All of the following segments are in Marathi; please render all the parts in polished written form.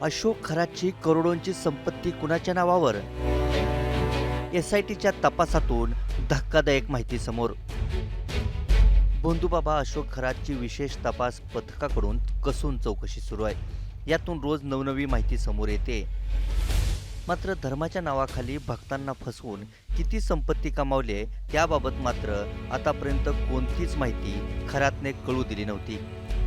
अशोक खरातची करोडोंची संपत्ती कुणाच्या नावावर? एसआयटीच्या तपासातून धक्कादायक माहिती समोर. बंधुबाबा अशोक खरातची विशेष तपास पथकाकडून कसून चौकशी सुरू आहे. यातून रोज नवनवी माहिती समोर येते. मात्र धर्माच्या नावाखाली भक्तांना फसवून किती संपत्ती कमावली आहे त्याबाबत मात्र आतापर्यंत कोणतीच माहिती खरातने कळू दिली नव्हती.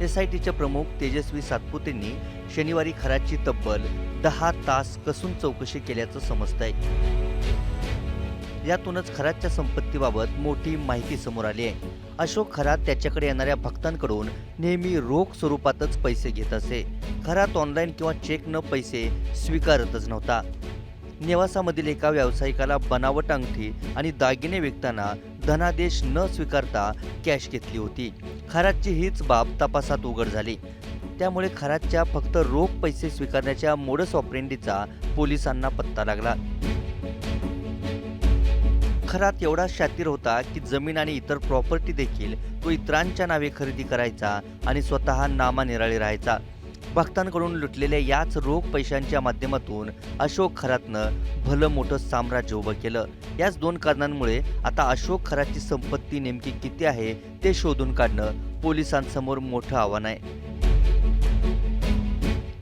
एसआयटीचे प्रमुख तेजस्वी सातपुतेंनी शनिवारी खरातची तब्बल 10 तास कसून चौकशी केल्याचं समजतंय. यातूनच खरातच्या संपत्तीबाबत मोठी माहिती समोर आली आहे. अशोक खरात त्याच्याकडे येणाऱ्या भक्तांकडून नेहमी रोख स्वरूपातच पैसे घेत असे. खरात ऑनलाईन किंवा चेक न पैसे स्वीकारतच नव्हता. नेवासामधील एका व्यावसायिकाला बनावट अंगठी आणि दागिने विकताना धनादेश न स्वीकारता कॅश घेतली होती. खरातची हीच बाब तपासात उघड झाली. त्यामुळे खरातच्या फक्त रोख पैसे स्वीकारण्याच्या मोडस ऑपरेंडीचा पोलिसांना पत्ता लागला. खरात एवढा शातीर होता की जमीन आणि इतर प्रॉपर्टी देखील तो इतरांच्या नावे खरेदी करायचा आणि स्वतः नामानिराळे राहायचा. भक्तांकडून लुटलेल्या याच रोख पैशांच्या माध्यमातून अशोक खरातनं भलं मोठं साम्राज्य उभं केलं. याच 2 कारणांमुळे आता अशोक खरातची संपत्ती नेमकी किती आहे ते शोधून काढणं पोलिसांसमोर मोठं आव्हान आहे.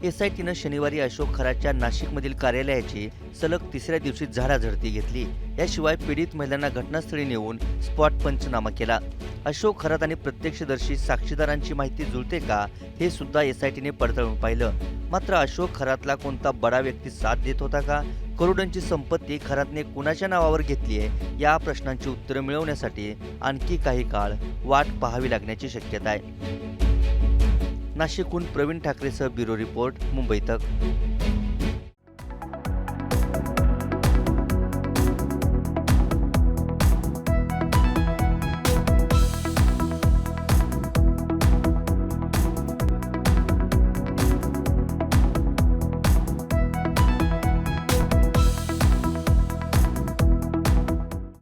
एसआयटीनं शनिवारी अशोक खरातच्या नाशिकमधील कार्यालयाची सलग 3ऱ्या दिवशी झाडाझडती घेतली. याशिवाय पीडित महिलांना घटनास्थळी नेऊन स्पॉट पंचनामा केला. अशोक खरात आणि प्रत्यक्षदर्शी साक्षीदारांची माहिती जुळते का हे सुद्धा एसआयटीने पडताळून पाहिलं. मात्र अशोक खरातला कोणता बडा व्यक्ती साथ देत होता का? करोडोंची संपत्ती खरातने कुणाच्या नावावर घेतली आहे या प्रश्नांची उत्तरं मिळवण्यासाठी आणखी काही काळ वाट पाहावी लागण्याची शक्यता आहे. नाशिकहून प्रवीण ठाकरेसह ब्युरो रिपोर्ट, मुंबई तक.